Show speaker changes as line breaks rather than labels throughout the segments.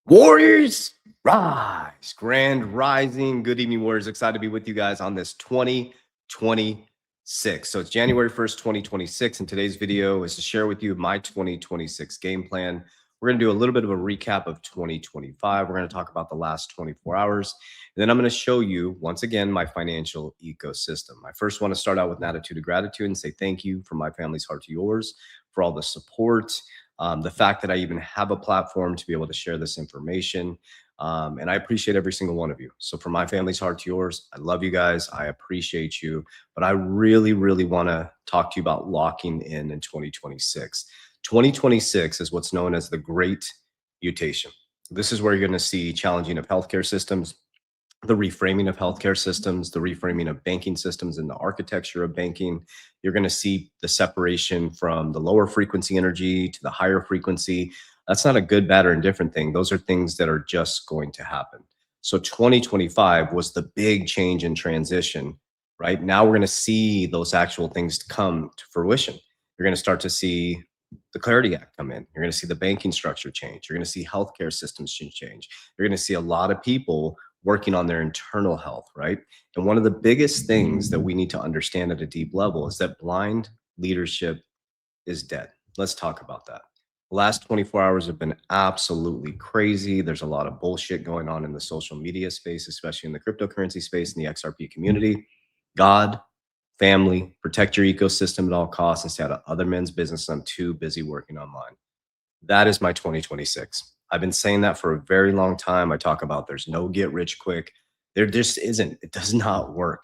Warriors, rise. Grand rising. Good evening, Warriors. Excited to be with you guys on this 2026. So it's January 1st, 2026. And today's video is to share with you my 2026 game plan. We're going to do a little bit of a recap of 2025. We're going to talk about the last 24 hours. And then I'm going to show you, once again, my financial ecosystem. I first want to start out with an attitude of gratitude and say thank you from my family's heart to yours for all the support. The fact that I even have a platform to be able to share this information. And I appreciate every single one of you. So from my family's heart to yours, I love you guys. I appreciate you. But I really, really want to talk to you about locking in 2026. 2026 is what's known as the Great Mutation. This is where you're going to see challenging of healthcare systems, the reframing of healthcare systems, the reframing of banking systems and the architecture of banking. You're going to see the separation from the lower frequency energy to the higher frequency. That's not a good, bad, or indifferent thing. Those are things that are just going to happen. So 2025 was the big change in transition, right? Now we're going to see those actual things come to fruition. You're going to start to see the Clarity Act come in. You're going to see the banking structure change. You're going to see healthcare systems change. You're going to see a lot of people working on their internal health, right? And one of the biggest things that we need to understand at a deep level is that blind leadership is dead. Let's talk about that. The last 24 hours have been absolutely crazy. There's a lot of bullshit going on in the social media space, especially in the cryptocurrency space and the XRP community. God, family, protect your ecosystem at all costs and stay out of other men's business. I'm too busy working on mine. That is my 2026. I've been saying that for a very long time. I talk about there's no get rich quick. There just isn't. It does not work.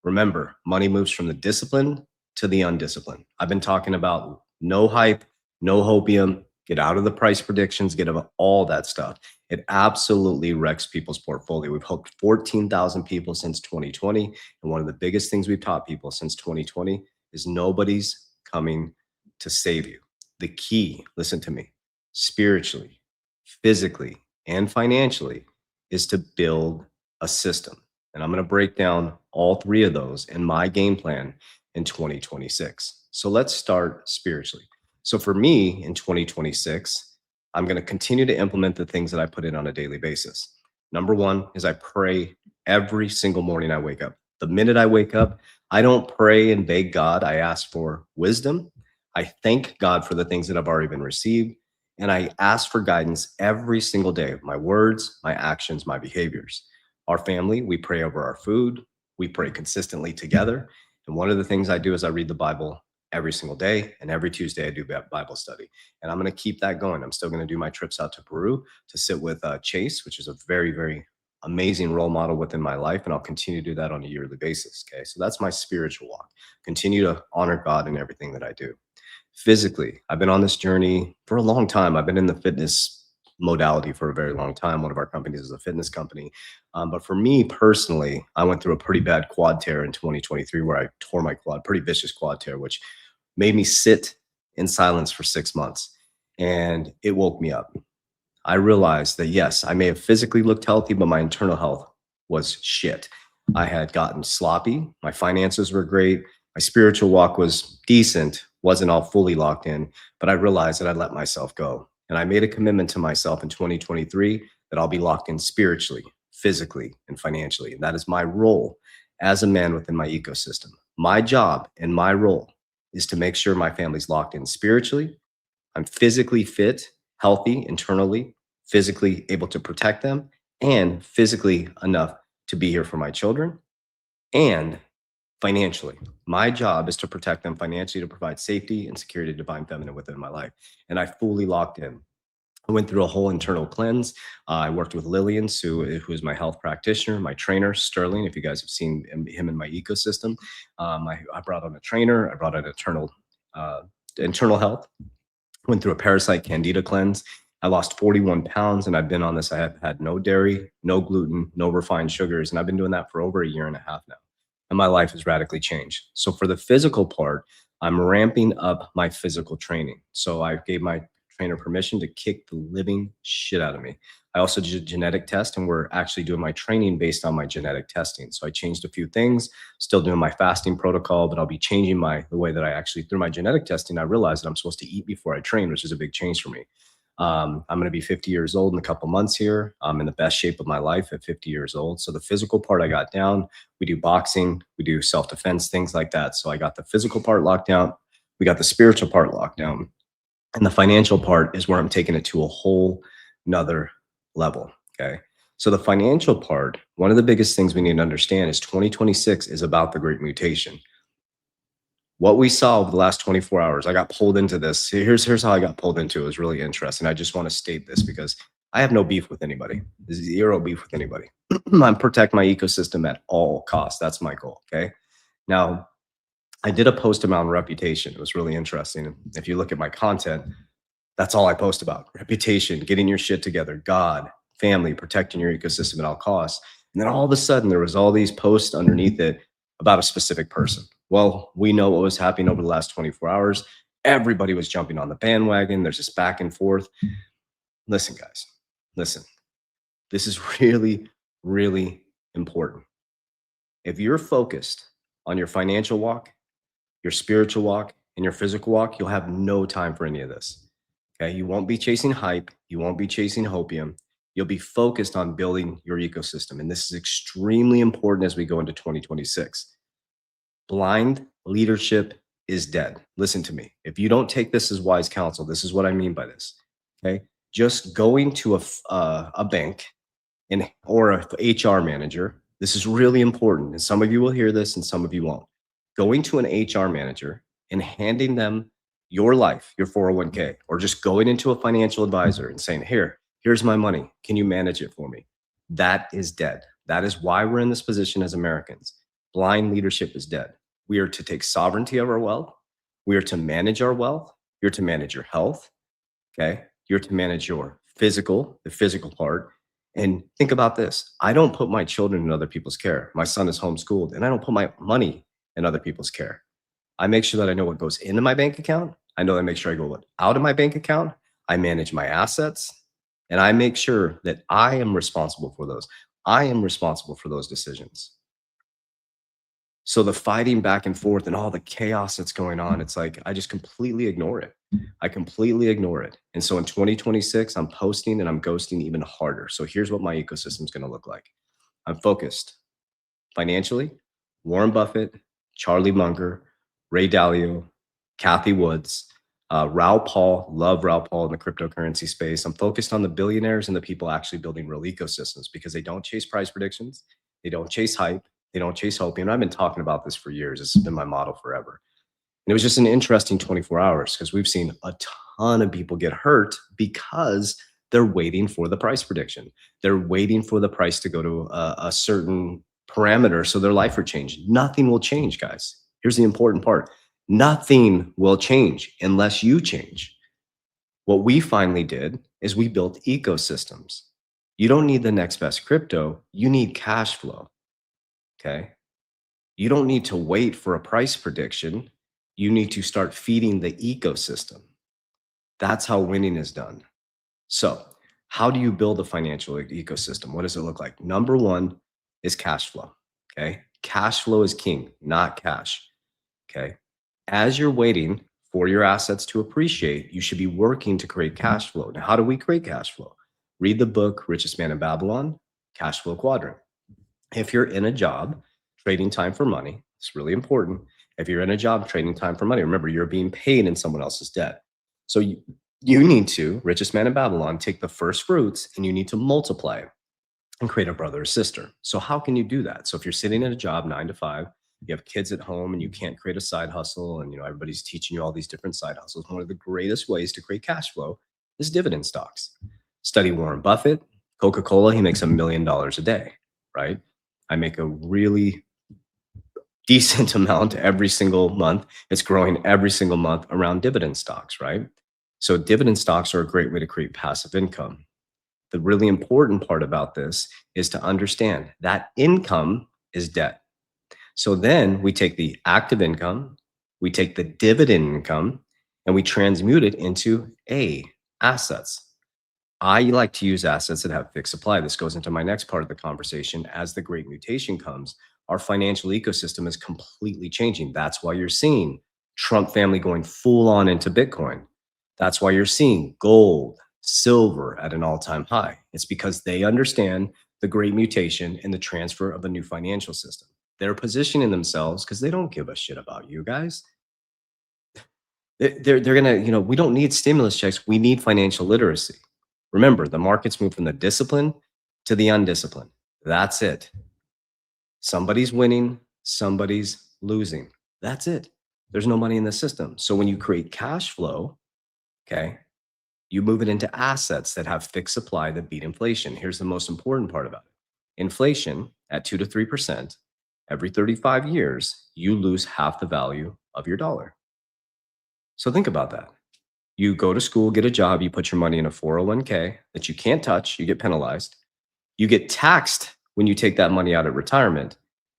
Remember, money moves from the disciplined to the undisciplined. I've been talking about no hype, no hopium, get out of the price predictions, get out of all that stuff. It absolutely wrecks people's portfolio. We've helped 14,000 people since 2020. And one of the biggest things we've taught people since 2020 is nobody's coming to save you. The key, listen to me, spiritually, physically, and financially is to build a system. And I'm going to break down all three of those in my game plan in 2026. So let's start spiritually. So for me in 2026, I'm going to continue to implement the things that I put in on a daily basis. Number one is I pray every single morning I wake up. The minute I wake up, I don't pray and beg God. I ask for wisdom. I thank God for the things that I've already been received. And I ask for guidance every single day, my words, my actions, my behaviors. Our family, we pray over our food. We pray consistently together. And one of the things I do is I read the Bible every single day. And every Tuesday I do Bible study. And I'm going to keep that going. I'm still going to do my trips out to Peru to sit with Chase, which is a very, very amazing role model within my life. And I'll continue to do that on a yearly basis. Okay. So that's my spiritual walk. Continue to honor God in everything that I do. Physically, I've been on this journey for a long time. I've been in the fitness modality for a very long time. One of our companies is a fitness company. But for me personally, I went through a pretty bad quad tear in 2023 where I tore my quad, pretty vicious quad tear, which made me sit in silence for 6 months. And it woke me up. I realized that, yes, I may have physically looked healthy, but my internal health was shit. I had gotten sloppy. My finances were great. My spiritual walk was decent, wasn't all fully locked in, but I realized that I let myself go. And I made a commitment to myself in 2023 that I'll be locked in spiritually, physically, and financially. And that is my role as a man within my ecosystem. My job and my role is to make sure my family's locked in spiritually. I'm physically fit, healthy internally, physically able to protect them, and physically enough to be here for my children, and financially. My job is to protect them financially, to provide safety and security to divine feminine within my life. And I fully locked in. I went through a whole internal cleanse. I worked with Lillian, who is my health practitioner, my trainer, Sterling. If you guys have seen him in my ecosystem, I brought on a trainer. I brought on internal health. Went through a parasite candida cleanse. I lost 41 pounds, and I've been on this. I have had no dairy, no gluten, no refined sugars, and I've been doing that for over a year and a half now. And my life has radically changed. So for the physical part, I'm ramping up my physical training. So I gave my trainer permission to kick the living shit out of me. I also did a genetic test, and we're actually doing my training based on my genetic testing. So I changed a few things, still doing my fasting protocol, but I'll be changing the way that I actually, through my genetic testing, I realized that I'm supposed to eat before I train, which is a big change for me. I'm going to be 50 years old in a couple months here. I'm in the best shape of my life at 50 years old. So the physical part I got down. We do boxing, we do self-defense, things like that. So I got the physical part locked down. We got the spiritual part locked down. And the financial part is where I'm taking it to a whole nother level. Okay. So the financial part, one of the biggest things we need to understand is 2026 is about the great mutation. What we saw over the last 24 hours, I got pulled into this. Here's how I got pulled into it. It was really interesting. I just want to state this because I have no beef with anybody. Zero beef with anybody. I protect my ecosystem at all costs. That's my goal. Okay. Now, I did a post about reputation. It was really interesting. If you look at my content, that's all I post about: reputation, getting your shit together, God, family, protecting your ecosystem at all costs. And then all of a sudden, there was all these posts underneath it about a specific person. Well, we know what was happening over the last 24 hours. Everybody was jumping on the bandwagon. There's this back and forth. Listen, guys, listen. This is really, really important. If you're focused on your financial walk, your spiritual walk, and your physical walk, you'll have no time for any of this. Okay. You won't be chasing hype. You won't be chasing hopium. You'll be focused on building your ecosystem. And this is extremely important as we go into 2026. Blind leadership is dead. Listen to me. If you don't take this as wise counsel, this is what I mean by this. Okay. Just going to a bank and or a HR manager. This is really important. And some of you will hear this and some of you won't. Going to an HR manager and handing them your life, your 401k, or just going into a financial advisor and saying, here's my money. Can you manage it for me? That is dead. That is why we're in this position as Americans. Blind leadership is dead. We are to take sovereignty of our wealth. We are to manage our wealth. You're to manage your health. Okay. You're to manage your the physical part. And think about this. I don't put my children in other people's care. My son is homeschooled, and I don't put my money in other people's care. I make sure that I know what goes into my bank account. I know I make sure I go out of my bank account. I manage my assets, and I make sure that I am responsible for those. I am responsible for those decisions. So the fighting back and forth and all the chaos that's going on, it's like I just completely ignore it. I completely ignore it. And so in 2026, I'm posting and I'm ghosting even harder. So here's what my ecosystem is going to look like. I'm focused financially. Warren Buffett, Charlie Munger, Ray Dalio, Kathy Woods, Raoul Paul, love Raoul Paul in the cryptocurrency space. I'm focused on the billionaires and the people actually building real ecosystems because they don't chase price predictions. They don't chase hype. They don't chase hope. And I've been talking about this for years. This has been my model forever. And it was just an interesting 24 hours because we've seen a ton of people get hurt because they're waiting for the price prediction. They're waiting for the price to go to a certain parameter so their life will change. Nothing will change, guys. Here's the important part. Nothing will change unless you change. What we finally did is we built ecosystems. You don't need the next best crypto. You need cash flow. Okay. You don't need to wait for a price prediction. You need to start feeding the ecosystem. That's how winning is done. So, how do you build a financial ecosystem? What does it look like? Number one is cash flow. Okay. Cash flow is king, not cash. Okay. As you're waiting for your assets to appreciate, you should be working to create cash flow. Now, how do we create cash flow? Read the book, Richest Man in Babylon, Cash Flow Quadrant. If you're in a job, trading time for money, it's really important. If you're in a job, trading time for money, remember you're being paid in someone else's debt. So you need to, Richest Man in Babylon, take the first fruits and you need to multiply it and create a brother or sister. So how can you do that? So if you're sitting at a job 9 to 5, you have kids at home and you can't create a side hustle and everybody's teaching you all these different side hustles. One of the greatest ways to create cash flow is dividend stocks. Study Warren Buffett, Coca-Cola, he makes $1 million a day, right? I make a really decent amount every single month. It's growing every single month around dividend stocks, right? So dividend stocks are a great way to create passive income. The really important part about this is to understand that income is debt. So then we take the active income, we take the dividend income, and we transmute it into assets. I like to use assets that have fixed supply. This goes into my next part of the conversation. As the great mutation comes, our financial ecosystem is completely changing. That's why you're seeing Trump family going full on into Bitcoin. That's why you're seeing gold, silver at an all-time high. It's because they understand the great mutation and the transfer of a new financial system. They're positioning themselves because they don't give a shit about you guys. They're gonna, we don't need stimulus checks. We need financial literacy. Remember, the markets move from the discipline to the undisciplined. That's it. Somebody's winning, somebody's losing. That's it. There's no money in the system. So when you create cash flow, okay, you move it into assets that have fixed supply that beat inflation. Here's the most important part about it. Inflation at 2 to 3% every 35 years, you lose half the value of your dollar. So think about that. You go to school, get a job, you put your money in a 401k that you can't touch, you get penalized. You get taxed when you take that money out at retirement.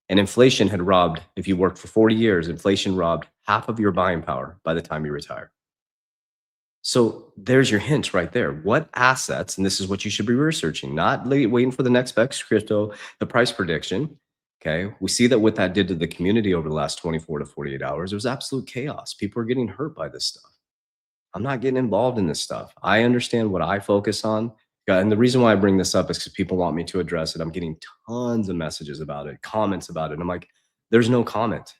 And inflation had robbed, if you worked for 40 years, inflation robbed half of your buying power by the time you retire. So there's your hint right there. What assets, and this is what you should be researching, not waiting for the next best crypto, the price prediction. Okay. We see that what that did to the community over the last 24 to 48 hours, it was absolute chaos. People are getting hurt by this stuff. I'm not getting involved in this stuff. I understand what I focus on. Yeah, and the reason why I bring this up is because people want me to address it. I'm getting tons of messages about it, comments about it. And I'm like, there's no comment.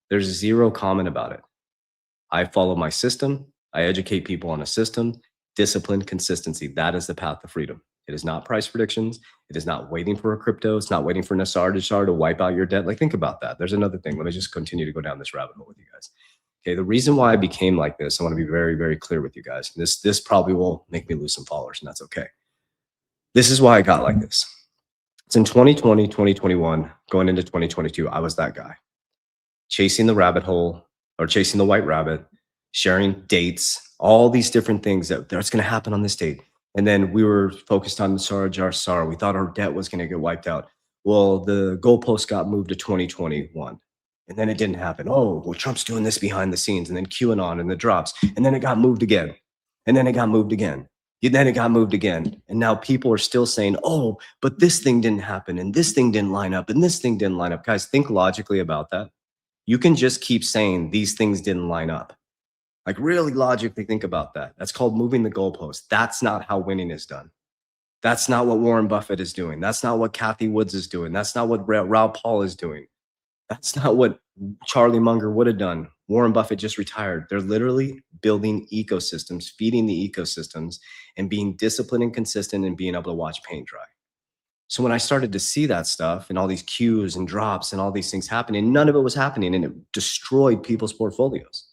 There's zero comment about it. I follow my system. I educate people on a system, discipline, consistency. That is the path to freedom. It is not price predictions. It is not waiting for a crypto. It's not waiting for Nassar to wipe out your debt. Like, think about that. There's another thing. Let me just continue to go down this rabbit hole with you guys. Okay, the reason why I became like this, I want to be very, very clear with you guys. This probably will make me lose some followers, and that's okay. This is why I got like this. It's in 2020, 2021, going into 2022, I was that guy. Chasing the rabbit hole or chasing the white rabbit, sharing dates, all these different things that's going to happen on this date. And then we were focused on the SAR. We thought our debt was going to get wiped out. Well, the goalpost got moved to 2021. And then it didn't happen. Oh, well, Trump's doing this behind the scenes, and then QAnon and the drops. And then it got moved again. And then it got moved again. And then it got moved again. And now people are still saying, oh, but this thing didn't happen. And this thing didn't line up. And this thing didn't line up. Guys, think logically about that. You can just keep saying these things didn't line up. Like, really logically think about that. That's called moving the goalpost. That's not how winning is done. That's not what Warren Buffett is doing. That's not what Kathy Woods is doing. That's not what Raoul Paul is doing. That's not what Charlie Munger would have done. Warren Buffett just retired. They're literally building ecosystems, feeding the ecosystems, and being disciplined and consistent and being able to watch paint dry. So when I started to see that stuff and all these cues and drops and all these things happening, none of it was happening, and it destroyed people's portfolios.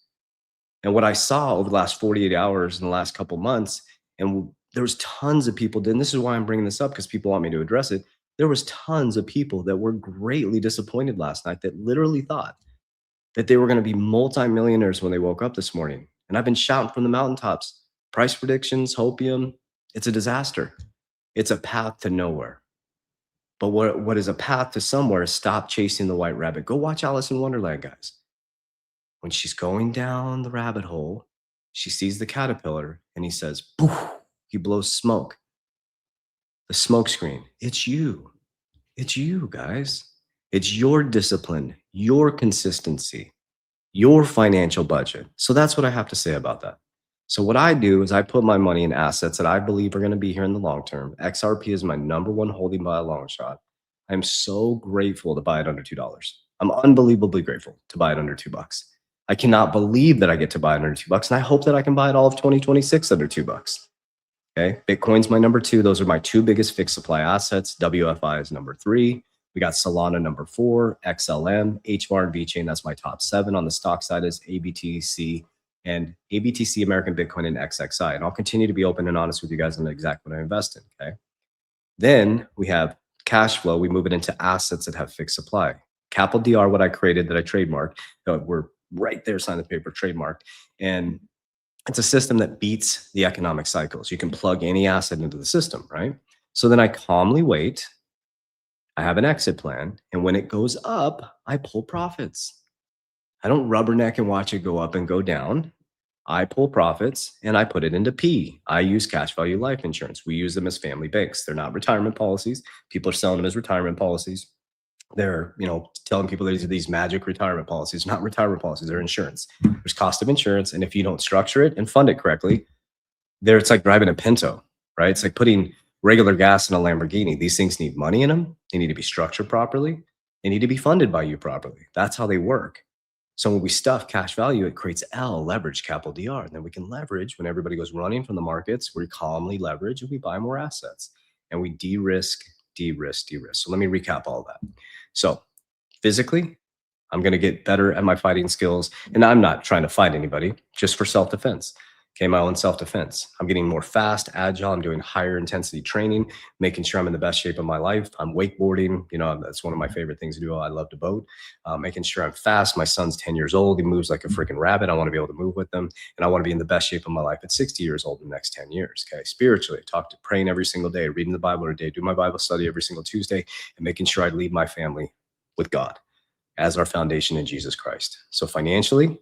And what I saw over the last 48 hours in the last couple months, and there was tons of people, and this is why I'm bringing this up, because people want me to address it. There was tons of people that were greatly disappointed last night that literally thought that they were going to be multimillionaires when they woke up this morning. And I've been shouting from the mountaintops, price predictions, hopium, it's a disaster. It's a path to nowhere. But what is a path to somewhere is stop chasing the white rabbit. Go watch Alice in Wonderland, guys. When she's going down the rabbit hole, she sees the caterpillar and he says, poof, he blows smoke. The smoke screen. It's you. It's you, guys. It's your discipline, your consistency, your financial budget. So that's what I have to say about that. So what I do is I put my money in assets that I believe are going to be here in the long term. XRP is my number one holding by a long shot. I'm so grateful to buy it under $2. I'm unbelievably grateful to buy it under $2. I cannot believe that I get to buy it under $2, and I hope that I can buy it all of 2026 under $2. Okay, Bitcoin's my number 2. Those are my 2 biggest fixed supply assets. WFI is number 3. We got Solana number 4, XLM, HBAR, and VeChain. That's my top 7. On the stock side is ABTC and ABTC, American Bitcoin, and XXI. And I'll continue to be open and honest with you guys on exactly what I invest in. Okay. Then we have cash flow. We move it into assets that have fixed supply. Capital DR, what I created that I trademarked. We're right there, sign the paper, trademarked. And it's a system that beats the economic cycles. You can plug any asset into the system, right? So then I calmly wait. I have an exit plan. And when it goes up, I pull profits. I don't rubberneck and watch it go up and go down. I pull profits and I put it into P. I use cash value life insurance. We use them as family banks. They're not retirement policies. People are selling them as retirement policies. They're, telling people these are these magic retirement policies, not retirement policies, they're insurance. There's cost of insurance. And if you don't structure it and fund it correctly, it's like driving a Pinto, right? It's like putting regular gas in a Lamborghini. These things need money in them. They need to be structured properly. They need to be funded by you properly. That's how they work. So when we stuff cash value, it creates L, leverage, capital DR. And then we can leverage when everybody goes running from the markets. We calmly leverage and we buy more assets and we de-risk, de-risk, de-risk. So let me recap all of that. So physically, I'm going to get better at my fighting skills. And I'm not trying to fight anybody, just for self-defense. Okay, my own self-defense. I'm getting more fast, agile. I'm doing higher intensity training, making sure I'm in the best shape of my life. I'm wakeboarding. You know, that's one of my favorite things to do. I love to boat. Making sure I'm fast. My son's 10 years old. He moves like a freaking rabbit. I want to be able to move with him. And I want to be in the best shape of my life at 60 years old in the next 10 years. Okay, spiritually, praying every single day, reading the Bible every day, do my Bible study every single Tuesday, and making sure I lead my family with God as our foundation in Jesus Christ. So financially,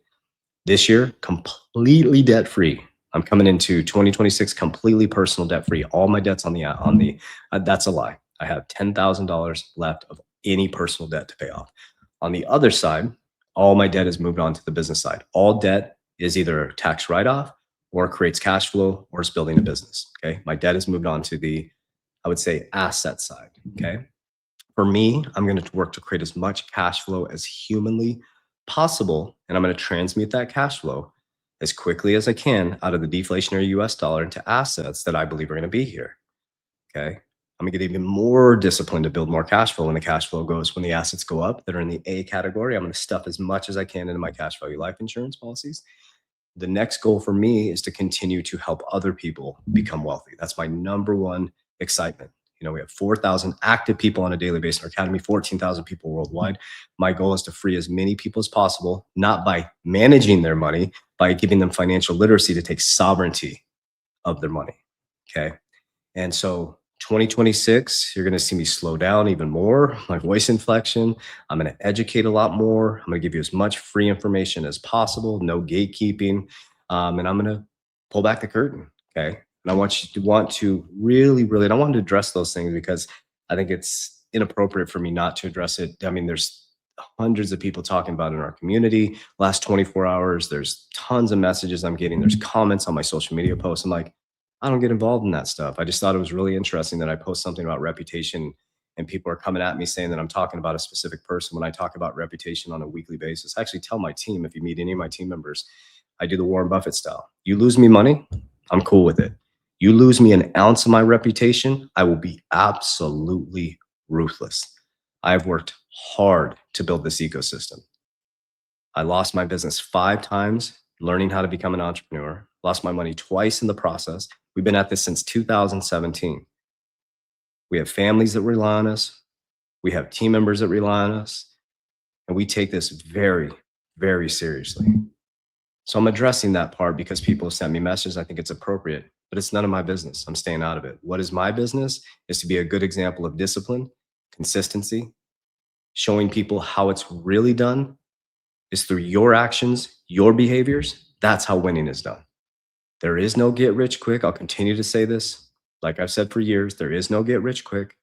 this year, completely debt free. I'm coming into 2026 completely personal debt free. All my debts that's a lie. I have $10,000 left of any personal debt to pay off. On the other side, all my debt is moved on to the business side. All debt is either a tax write-off or creates cash flow or is building a business. Okay. My debt is moved on to the, I would say, asset side. Okay. For me, I'm going to work to create as much cash flow as humanly possible. And I'm going to transmute that cash flow as quickly as I can out of the deflationary US dollar into assets that I believe are going to be here. Okay. I'm gonna get even more disciplined to build more cash flow when the cash flow goes, when the assets go up that are in the A category. I'm going to stuff as much as I can into my cash value life insurance policies. The next goal for me is to continue to help other people become wealthy. That's my number one excitement. You know, we have 4,000 active people on a daily basis in our academy, 14,000 people worldwide. My goal is to free as many people as possible, not by managing their money, by giving them financial literacy to take sovereignty of their money. Okay. And so 2026, you're going to see me slow down even more, my voice inflection. I'm going to educate a lot more. I'm going to give you as much free information as possible, no gatekeeping. And I'm going to pull back the curtain. Okay. And I want you to really, really, and I wanted to address those things because I think it's inappropriate for me not to address it. I mean, there's hundreds of people talking about it in our community. Last 24 hours, there's tons of messages I'm getting. There's comments on my social media posts. I'm like, I don't get involved in that stuff. I just thought it was really interesting that I post something about reputation and people are coming at me saying that I'm talking about a specific person when I talk about reputation on a weekly basis. I actually tell my team, if you meet any of my team members, I do the Warren Buffett style. You lose me money, I'm cool with it. You lose me an ounce of my reputation, I will be absolutely ruthless. I have worked hard to build this ecosystem. I lost my business 5 times learning how to become an entrepreneur, lost my money twice in the process. We've been at this since 2017. We have families that rely on us. We have team members that rely on us. And we take this very, very seriously. So I'm addressing that part because people have sent me messages. I think it's appropriate, but it's none of my business. I'm staying out of it. What is my business is to be a good example of discipline, consistency, showing people how it's really done is through your actions, your behaviors. That's how winning is done. There is no get rich quick. I'll continue to say this. Like I've said for years, there is no get rich quick.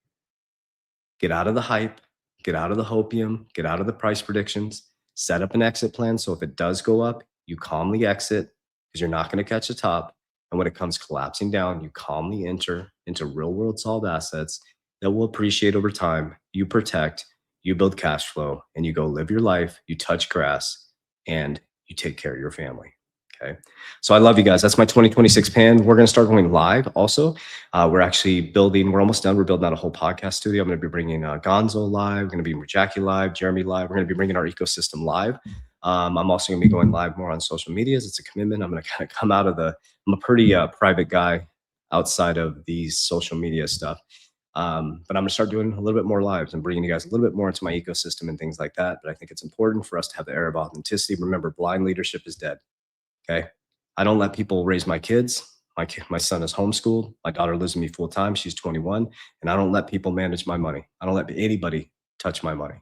Get out of the hype, get out of the hopium, get out of the price predictions, set up an exit plan. So if it does go up, you calmly exit because you're not going to catch the top. And when it comes collapsing down, you calmly enter into real world solved assets that will appreciate over time. You protect, you build cash flow, and you go live your life. You touch grass and you take care of your family. Okay. So I love you guys. That's my 2026 plan. We're going to start going live also. We're actually building, we're almost done. We're building out a whole podcast studio. I'm going to be bringing Gonzo live. We're going to be Jackie live, Jeremy live. We're going to be bringing our ecosystem live. I'm also going to be going live more on social medias. It's a commitment. I'm going to kind of come out of I'm a pretty private guy outside of these social media stuff. But I'm going to start doing a little bit more lives and bringing you guys a little bit more into my ecosystem and things like that. But I think it's important for us to have the air of authenticity. Remember, blind leadership is dead. Okay. I don't let people raise my kids. My son is homeschooled. My daughter lives with me full time. She's 21. And I don't let people manage my money. I don't let anybody touch my money.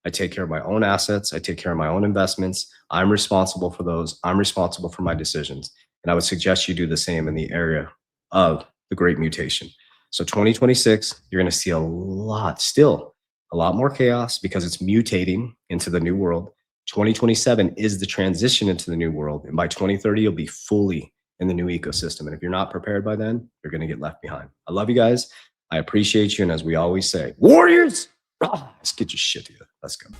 I take care of my own assets. I take care of my own investments. I'm responsible for those. I'm responsible for my decisions. And I would suggest you do the same in the area of the great mutation. So 2026, you're going to see a lot more chaos because it's mutating into the new world. 2027 is the transition into the new world. And by 2030, you'll be fully in the new ecosystem. And if you're not prepared by then, you're going to get left behind. I love you guys. I appreciate you. And as we always say, Warriors, let's get your shit together. Let's go.